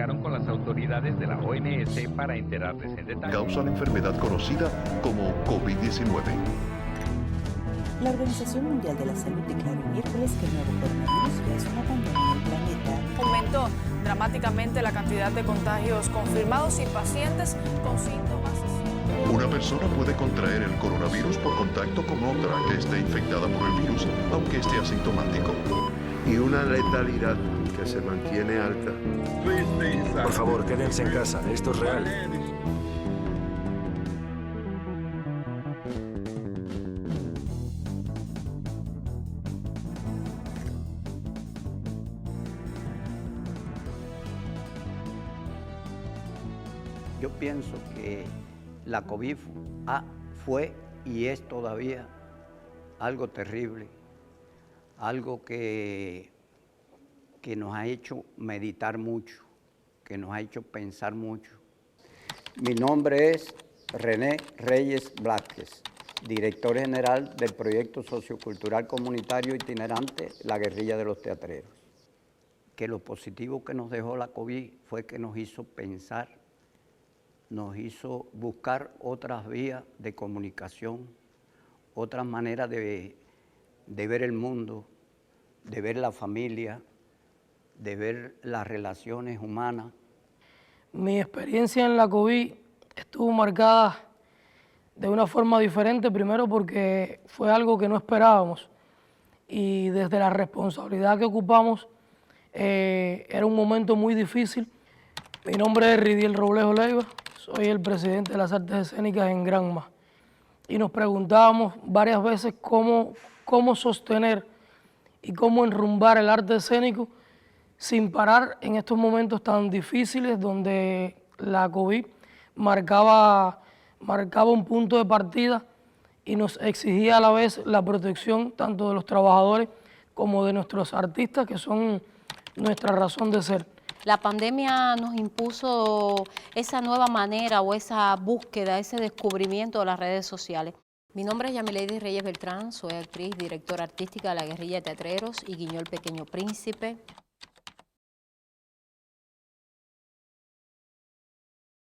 comunicaron con las autoridades de la OMS para enterarles en detalle. Causa la enfermedad conocida como COVID-19. La Organización Mundial de la Salud declaró el miércoles que el nuevo coronavirus ya es una pandemia en el planeta. Aumentó dramáticamente la cantidad de contagios confirmados y pacientes con síntomas. Una persona puede contraer el coronavirus por contacto con otra que esté infectada por el virus, aunque esté asintomático. Y una letalidad que se mantiene alta. Por favor, quédense en casa, esto es real. Yo pienso que la COVID fue y es todavía algo terrible, algo que nos ha hecho meditar mucho, que nos ha hecho pensar mucho. Mi nombre es René Reyes Blázquez, director general del proyecto sociocultural comunitario itinerante La Guerrilla de los Teatreros. Que lo positivo que nos dejó la COVID fue que nos hizo pensar, nos hizo buscar otras vías de comunicación, otras maneras de ver el mundo, de ver la familia, de ver las relaciones humanas. Mi experiencia en la COVID estuvo marcada de una forma diferente, primero porque fue algo que no esperábamos y desde la responsabilidad que ocupamos era un momento muy difícil. Mi nombre es Ridiel Roblejo Leiva, soy el presidente de las artes escénicas en Granma y nos preguntábamos varias veces cómo sostener y cómo enrumbar el arte escénico sin parar en estos momentos tan difíciles donde la COVID marcaba un punto de partida y nos exigía a la vez la protección tanto de los trabajadores como de nuestros artistas, que son nuestra razón de ser. La pandemia nos impuso esa nueva manera o esa búsqueda, ese descubrimiento de las redes sociales. Mi nombre es Yamileidi Reyes Beltrán, soy actriz, directora artística de La Guerrilla de Teatreros y Guiñó el Pequeño Príncipe.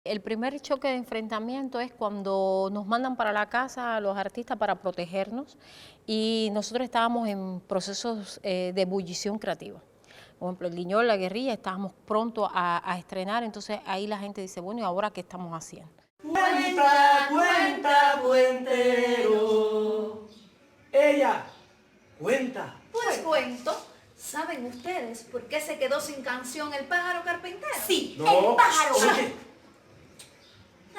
El primer choque de enfrentamiento es cuando nos mandan para la casa a los artistas para protegernos y nosotros estábamos en procesos de ebullición creativa. Por ejemplo, el Guiñol, La Guerrilla, estábamos prontos a estrenar, entonces ahí la gente dice, bueno, ¿y ahora qué estamos haciendo? Cuenta, cuentero. Ella, cuenta. Pues cuento. ¿Saben ustedes por qué se quedó sin canción el pájaro carpintero? Sí, el pájaro. Oye.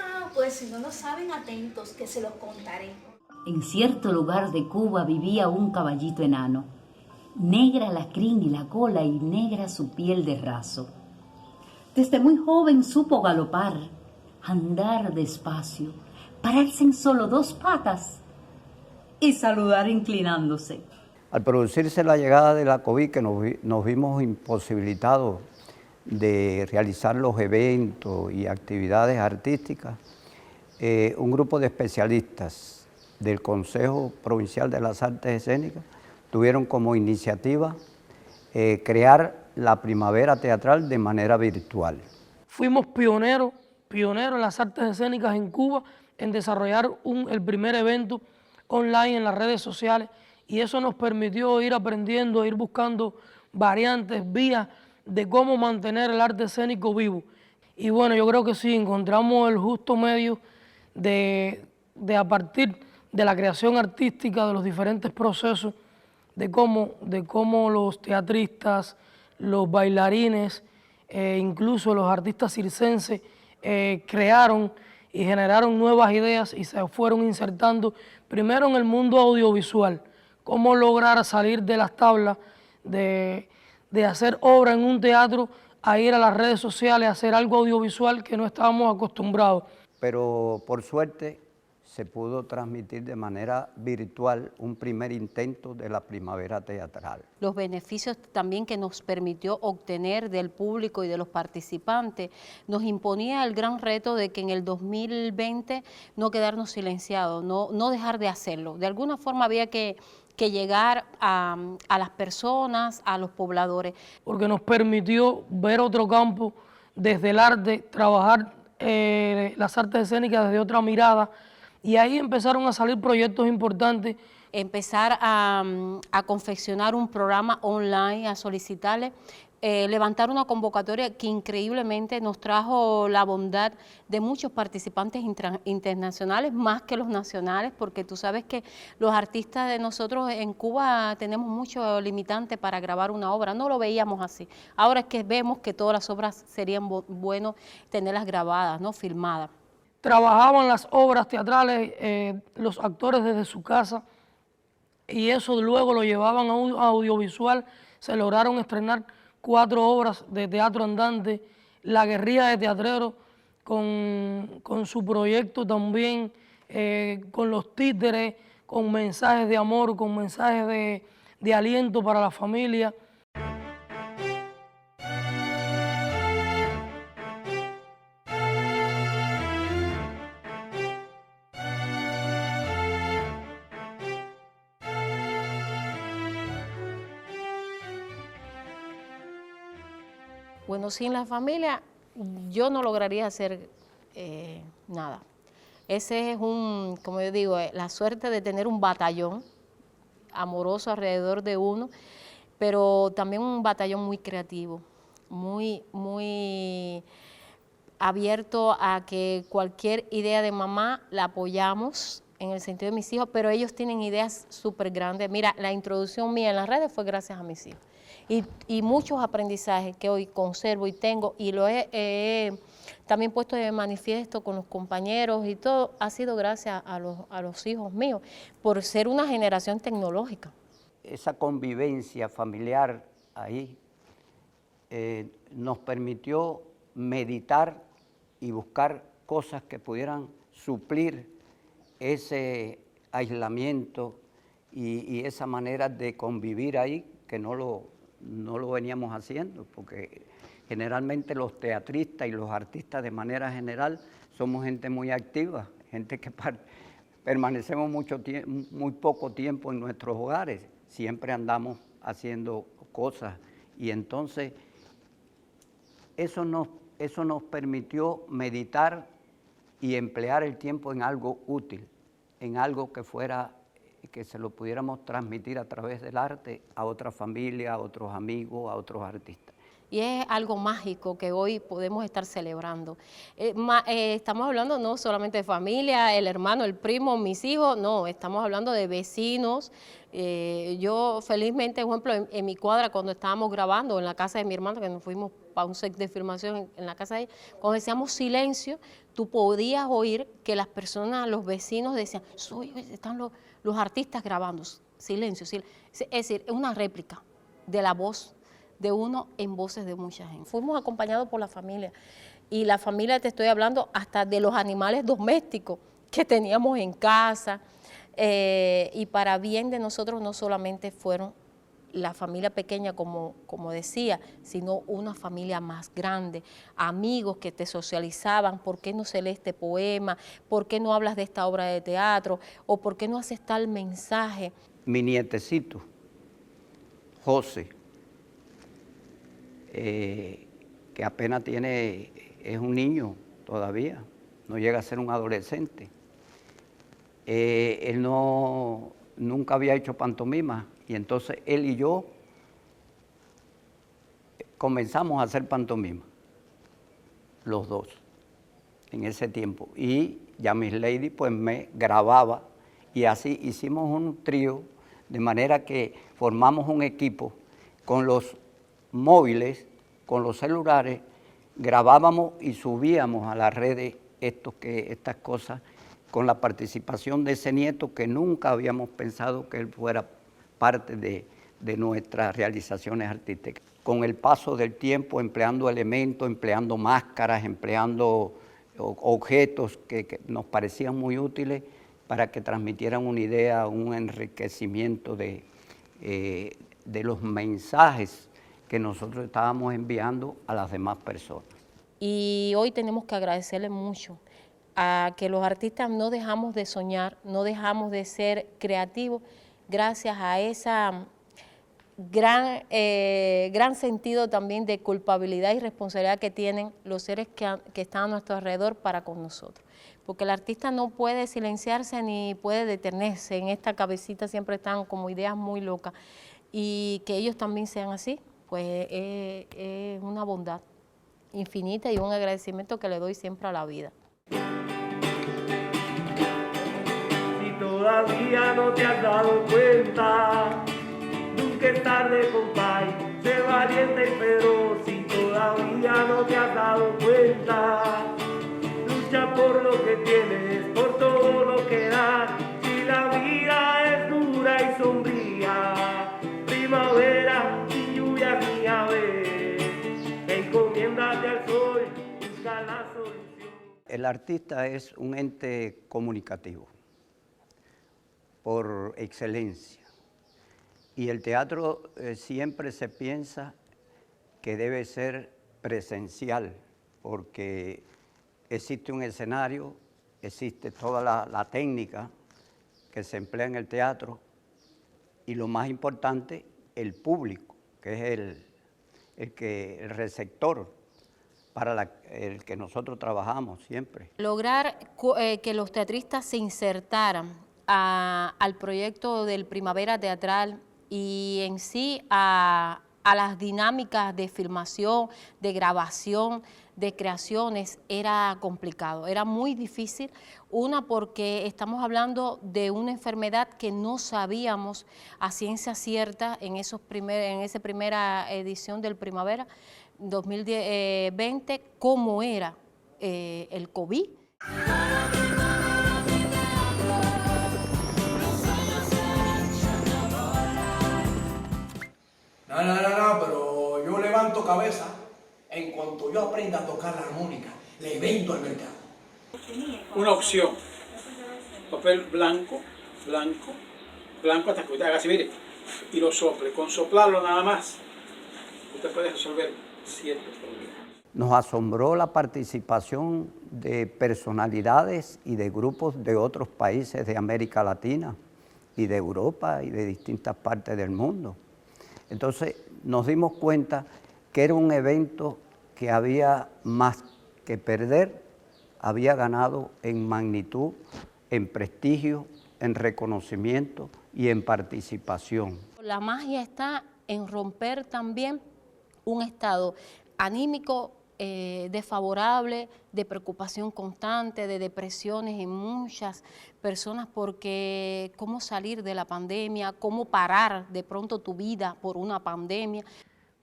Ah, pues si no lo saben, atentos, que se los contaré. En cierto lugar de Cuba vivía un caballito enano. Negra la crin y la cola y negra su piel de raso. Desde muy joven supo galopar, andar despacio, pararse en solo 2 patas y saludar inclinándose. Al producirse la llegada de la COVID, que nos vimos imposibilitados de realizar los eventos y actividades artísticas, un grupo de especialistas del Consejo Provincial de las Artes Escénicas tuvieron como iniciativa crear la primavera teatral de manera virtual. Fuimos pioneros en las artes escénicas en Cuba en desarrollar el primer evento online en las redes sociales y eso nos permitió ir aprendiendo, ir buscando variantes, vías de cómo mantener el arte escénico vivo. Y bueno, yo creo que sí, encontramos el justo medio de a partir de la creación artística, de los diferentes procesos, de cómo los teatristas, los bailarines, incluso los artistas circenses crearon y generaron nuevas ideas y se fueron insertando primero en el mundo audiovisual, cómo lograr salir de las tablas de hacer obra en un teatro a ir a las redes sociales a hacer algo audiovisual que no estábamos acostumbrados. Pero por suerte se pudo transmitir de manera virtual un primer intento de la primavera teatral. Los beneficios también que nos permitió obtener del público y de los participantes nos imponía el gran reto de que en el 2020 no quedarnos silenciados, no dejar de hacerlo. De alguna forma había que llegar a las personas, a los pobladores. Porque nos permitió ver otro campo desde el arte, trabajar las artes escénicas desde otra mirada, y ahí empezaron a salir proyectos importantes. Empezar a confeccionar un programa online, a solicitarle, levantar una convocatoria que increíblemente nos trajo la bondad de muchos participantes internacionales, más que los nacionales, porque tú sabes que los artistas de nosotros en Cuba tenemos mucho limitante para grabar una obra, no lo veíamos así. Ahora es que vemos que todas las obras serían bueno tenerlas grabadas, ¿no? Filmadas. Trabajaban las obras teatrales, los actores desde su casa, y eso luego lo llevaban a un audiovisual. Se lograron estrenar 4 obras de teatro andante, La Guerrilla de Teatreros, con su proyecto también, con los títeres, con mensajes de amor, con mensajes de aliento para la familia. Bueno, sin la familia yo no lograría hacer nada. Ese es como yo digo, la suerte de tener un batallón amoroso alrededor de uno, pero también un batallón muy creativo, muy abierto a que cualquier idea de mamá la apoyamos en el sentido de mis hijos, pero ellos tienen ideas súper grandes. Mira, la introducción mía en las redes fue gracias a mis hijos. Y muchos aprendizajes que hoy conservo y tengo, y lo he también puesto de manifiesto con los compañeros y todo, ha sido gracias a los hijos míos, por ser una generación tecnológica. Esa convivencia familiar ahí nos permitió meditar y buscar cosas que pudieran suplir ese aislamiento y esa manera de convivir ahí, que no lo veníamos haciendo, porque generalmente los teatristas y los artistas de manera general somos gente muy activa, gente que permanecemos muy poco tiempo en nuestros hogares, siempre andamos haciendo cosas, y entonces eso nos permitió meditar y emplear el tiempo en algo útil, en algo que se lo pudiéramos transmitir a través del arte a otra familia, a otros amigos, a otros artistas. Y es algo mágico que hoy podemos estar celebrando. Estamos hablando no solamente de familia, el hermano, el primo, mis hijos, no, estamos hablando de vecinos. Yo felizmente, por ejemplo, en mi cuadra, cuando estábamos grabando en la casa de mi hermano, que nos fuimos para un set de filmación en la casa de ella, cuando decíamos silencio, tú podías oír que las personas, los vecinos decían, están los artistas grabando, silencio, silencio. Es decir, es una réplica de la voz de uno en voces de mucha gente. Fuimos acompañados por la familia, y la familia, te estoy hablando hasta de los animales domésticos que teníamos en casa, y para bien de nosotros no solamente fueron la familia pequeña, como decía, sino una familia más grande, amigos que te socializaban, ¿por qué no se lee este poema? ¿Por qué no hablas de esta obra de teatro? ¿O por qué no haces tal mensaje? Mi nietecito, José, que apenas es un niño todavía, no llega a ser un adolescente. Él nunca había hecho pantomima, y entonces él y yo comenzamos a hacer pantomima, los dos, en ese tiempo. Y ya Miss Lady pues me grababa, y así hicimos un trío, de manera que formamos un equipo con los móviles, con los celulares, grabábamos y subíamos a las redes estas cosas, con la participación de ese nieto que nunca habíamos pensado que él fuera parte de nuestras realizaciones artísticas. Con el paso del tiempo, empleando elementos, empleando máscaras, empleando objetos que nos parecían muy útiles para que transmitieran una idea, un enriquecimiento de los mensajes que nosotros estábamos enviando a las demás personas. Y hoy tenemos que agradecerle mucho a que los artistas no dejamos de soñar, no dejamos de ser creativos, gracias a gran sentido también de culpabilidad y responsabilidad que tienen los seres que están a nuestro alrededor para con nosotros. Porque el artista no puede silenciarse ni puede detenerse. En esta cabecita siempre están como ideas muy locas. Y que ellos también sean así, pues es una bondad infinita y un agradecimiento que le doy siempre a la vida. Si todavía no te has dado cuenta, nunca es tarde, compay, sé valiente y feroz. Si todavía no te has dado cuenta, lucha por lo que tienes, por todo lo que das. Si la vida es dura y sombría, primavera sin lluvia ni ave, encomiéndate al sol, busca la solución. El artista es un ente comunicativo por excelencia. Y el teatro siempre se piensa que debe ser presencial, porque existe un escenario, existe toda la técnica que se emplea en el teatro y lo más importante, el público, que es el receptor para el que nosotros trabajamos siempre. Lograr que los teatristas se insertaran al proyecto del Primavera Teatral y en sí a las dinámicas de filmación, de grabación, de creaciones, era complicado, era muy difícil. Una, porque estamos hablando de una enfermedad que no sabíamos a ciencia cierta en esa primera edición del Primavera 2020, cómo era el COVID. No, pero yo levanto cabeza en cuanto yo aprenda a tocar la armónica, le vendo al mercado. Una opción, papel blanco hasta que usted haga así, mire, y lo sople. Con soplarlo nada más, usted puede resolver ciertos problemas. Nos asombró la participación de personalidades y de grupos de otros países de América Latina y de Europa y de distintas partes del mundo. Entonces nos dimos cuenta que era un evento que había más que perder, había ganado en magnitud, en prestigio, en reconocimiento y en participación. La magia está en romper también un estado anímico desfavorable, de preocupación constante, de depresiones en muchas personas, porque cómo salir de la pandemia, cómo parar de pronto tu vida por una pandemia.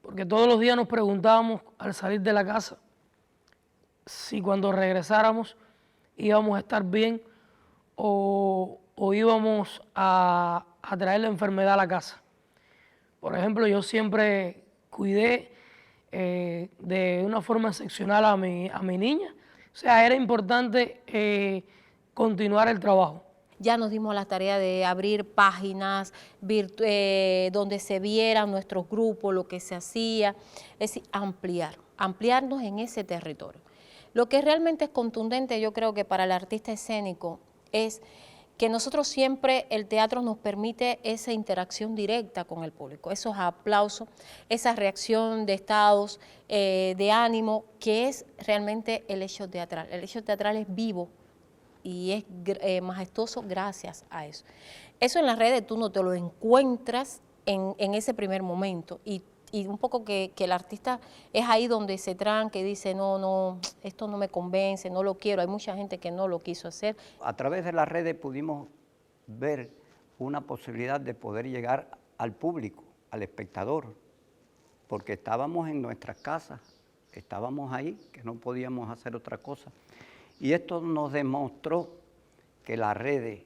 Porque todos los días nos preguntábamos al salir de la casa si cuando regresáramos íbamos a estar bien o íbamos a traer la enfermedad a la casa. Por ejemplo, yo siempre cuidé de una forma excepcional a mi niña. O sea, era importante continuar el trabajo. Ya nos dimos la tarea de abrir páginas donde se vieran nuestros grupos, lo que se hacía, es decir, ampliarnos en ese territorio. Lo que realmente es contundente, yo creo que para el artista escénico, es que nosotros siempre, el teatro nos permite esa interacción directa con el público, esos aplausos, esa reacción de estados de ánimo, que es realmente el hecho teatral. El hecho teatral es vivo y es majestuoso gracias a eso. Eso en las redes tú no te lo encuentras en ese primer momento y un poco que el artista es ahí donde se tranca y dice, no, esto no me convence, no lo quiero. Hay mucha gente que no lo quiso hacer. A través de las redes pudimos ver una posibilidad de poder llegar al público, al espectador, porque estábamos en nuestras casas, estábamos ahí, que no podíamos hacer otra cosa. Y esto nos demostró que las redes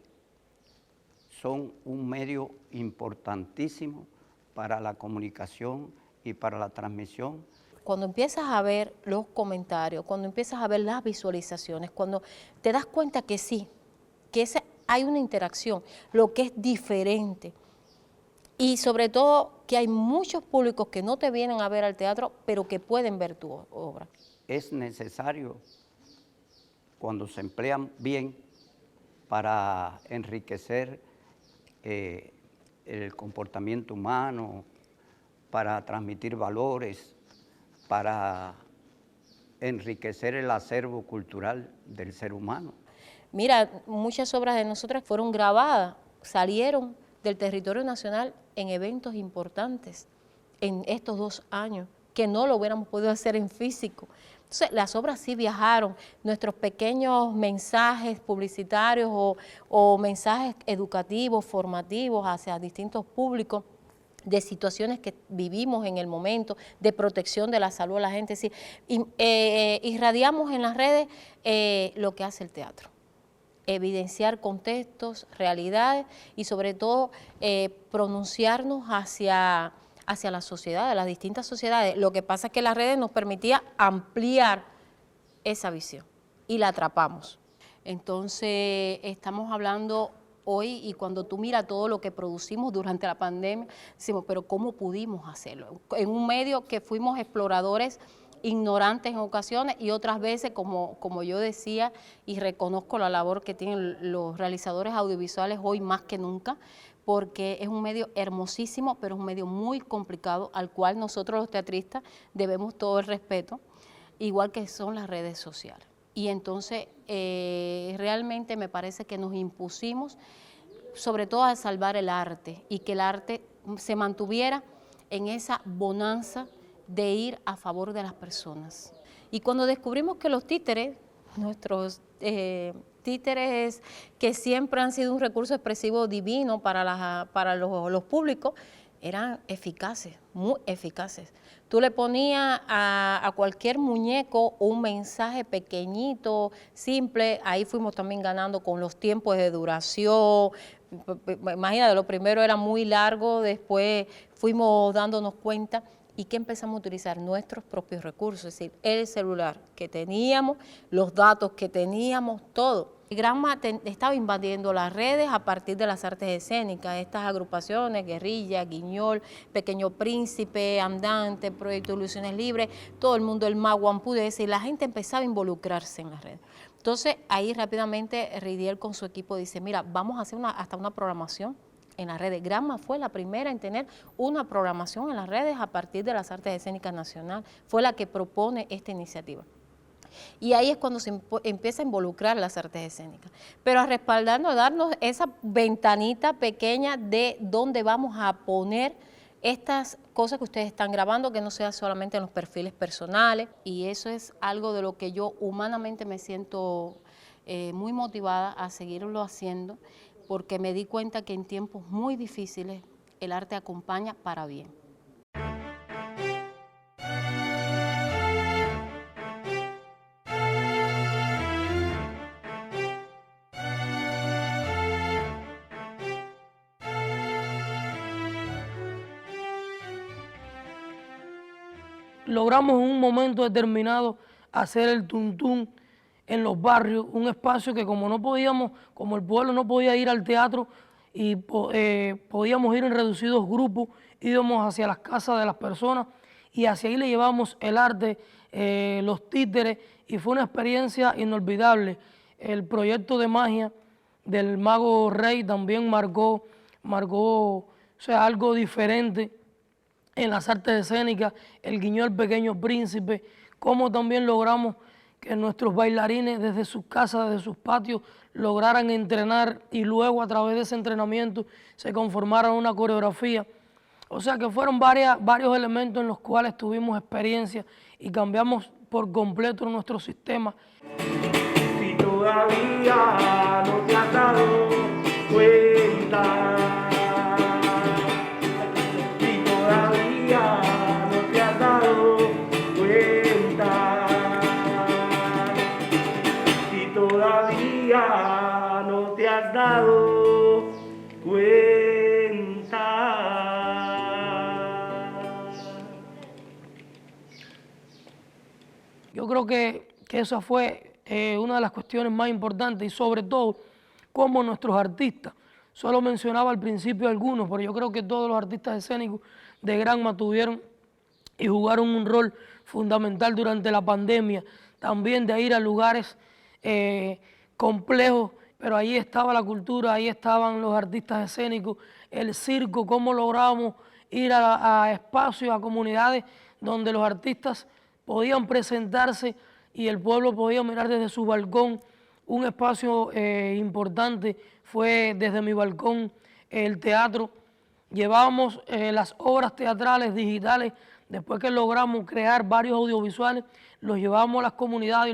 son un medio importantísimo para la comunicación y para la transmisión. Cuando empiezas a ver los comentarios, cuando empiezas a ver las visualizaciones, cuando te das cuenta que sí, que hay una interacción, lo que es diferente. Y sobre todo que hay muchos públicos que no te vienen a ver al teatro, pero que pueden ver tu obra. Es necesario, cuando se emplean bien, para enriquecer el comportamiento humano, para transmitir valores, para enriquecer el acervo cultural del ser humano. Mira, muchas obras de nosotras fueron grabadas, salieron del territorio nacional en eventos importantes en estos 2 años, que no lo hubiéramos podido hacer en físico. Entonces, las obras sí viajaron, nuestros pequeños mensajes publicitarios o mensajes educativos, formativos hacia distintos públicos, de situaciones que vivimos en el momento, de protección de la salud de la gente. Es decir, irradiamos en las redes lo que hace el teatro, evidenciar contextos, realidades y sobre todo pronunciarnos hacia la sociedad, las distintas sociedades. Lo que pasa es que las redes nos permitía ampliar esa visión y la atrapamos. Entonces estamos hablando hoy, y cuando tú miras todo lo que producimos durante la pandemia, decimos, pero ¿cómo pudimos hacerlo? En un medio que fuimos exploradores ignorantes en ocasiones y otras veces, como yo decía, y reconozco la labor que tienen los realizadores audiovisuales hoy más que nunca, porque es un medio hermosísimo, pero es un medio muy complicado, al cual nosotros los teatristas debemos todo el respeto, igual que son las redes sociales. Y entonces realmente me parece que nos impusimos sobre todo a salvar el arte y que el arte se mantuviera en esa bonanza de ir a favor de las personas. Y cuando descubrimos que los títeres, nuestros títeres que siempre han sido un recurso expresivo divino para los públicos, eran eficaces, muy eficaces. Tú le ponías a cualquier muñeco un mensaje pequeñito, simple, ahí fuimos también ganando con los tiempos de duración. Imagínate, lo primero era muy largo, después fuimos dándonos cuenta y que empezamos a utilizar nuestros propios recursos, es decir, el celular que teníamos, los datos que teníamos, todo. Granma estaba invadiendo las redes a partir de las artes escénicas, estas agrupaciones, Guerrilla, Guiñol, Pequeño Príncipe, Andante, Proyecto Ilusiones Libres, todo el mundo, el Mago Ampú, es decir, la gente empezaba a involucrarse en las redes. Entonces, ahí rápidamente Ridiel con su equipo dice, mira, vamos a hacer hasta una programación en las redes. Granma fue la primera en tener una programación en las redes a partir de las artes escénicas nacional, fue la que propone esta iniciativa. Y ahí es cuando se empieza a involucrar las artes escénicas, pero a respaldarnos, a darnos esa ventanita pequeña de dónde vamos a poner estas cosas que ustedes están grabando, que no sea solamente en los perfiles personales, y eso es algo de lo que yo humanamente me siento muy motivada a seguirlo haciendo, porque me di cuenta que en tiempos muy difíciles el arte acompaña para bien. Logramos en un momento determinado hacer el tuntún en los barrios, un espacio que como el pueblo no podía ir al teatro y podíamos ir en reducidos grupos, íbamos hacia las casas de las personas y hacia ahí le llevamos el arte, los títeres, y fue una experiencia inolvidable. El proyecto de magia del Mago Rey también marcó algo diferente en las artes escénicas, el Guiñol Pequeño Príncipe, cómo también logramos que nuestros bailarines desde sus casas, desde sus patios, lograran entrenar y luego a través de ese entrenamiento se conformaran una coreografía. O sea que fueron varios elementos en los cuales tuvimos experiencia y cambiamos por completo nuestro sistema. Si todavía no te has dado cuenta, no te has dado cuenta. Yo creo que esa fue una de las cuestiones más importantes y sobre todo cómo nuestros artistas, solo mencionaba al principio algunos, pero yo creo que todos los artistas escénicos de Granma tuvieron y jugaron un rol fundamental durante la pandemia, también de ir a lugares complejos, pero ahí estaba la cultura, ahí estaban los artistas escénicos, el circo, cómo logramos ir a espacios, a comunidades donde los artistas podían presentarse y el pueblo podía mirar desde su balcón. Un espacio importante fue desde mi balcón el teatro. Llevábamos las obras teatrales digitales, después que logramos crear varios audiovisuales, los llevábamos a las comunidades y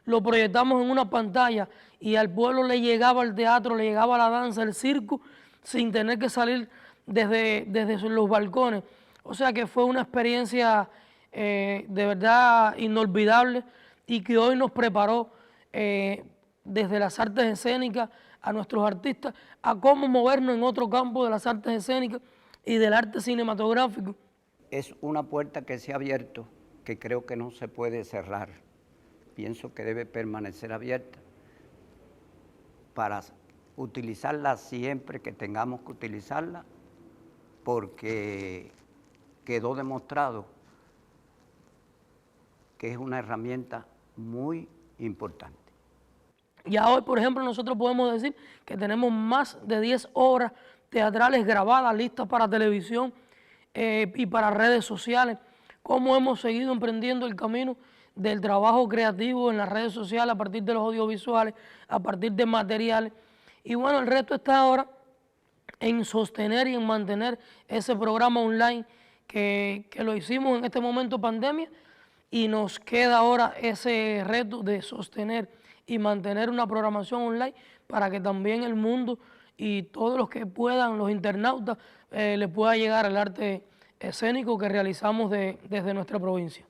lo proyectamos en una pantalla y al pueblo le llegaba el teatro, le llegaba la danza, el circo, sin tener que salir desde los balcones. O sea que fue una experiencia de verdad inolvidable y que hoy nos preparó desde las artes escénicas a nuestros artistas a cómo movernos en otro campo de las artes escénicas y del arte cinematográfico. Es una puerta que se ha abierto, que creo que no se puede cerrar. Pienso que debe permanecer abierta para utilizarla siempre que tengamos que utilizarla, porque quedó demostrado que es una herramienta muy importante. Ya hoy, por ejemplo, nosotros podemos decir que tenemos más de 10 obras teatrales grabadas, listas para televisión y para redes sociales. Cómo hemos seguido emprendiendo el camino del trabajo creativo en las redes sociales a partir de los audiovisuales, a partir de materiales. Y bueno, el reto está ahora en sostener y en mantener ese programa online que lo hicimos en este momento pandemia, y nos queda ahora ese reto de sostener y mantener una programación online para que también el mundo y todos los que puedan, los internautas, les pueda llegar el arte escénico que realizamos desde nuestra provincia.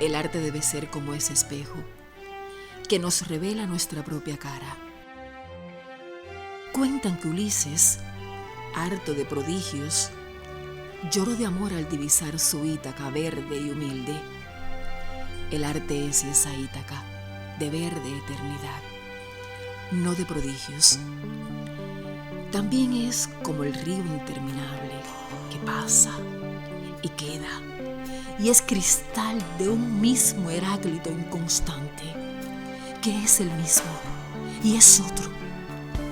El arte debe ser como ese espejo que nos revela nuestra propia cara. Cuentan que Ulises, harto de prodigios, lloró de amor al divisar su Ítaca verde y humilde. El arte es esa Ítaca, de verde eternidad, no de prodigios. También es como el río interminable que pasa y queda, y es cristal de un mismo Heráclito inconstante, que es el mismo y es otro,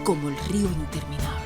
como el río interminable.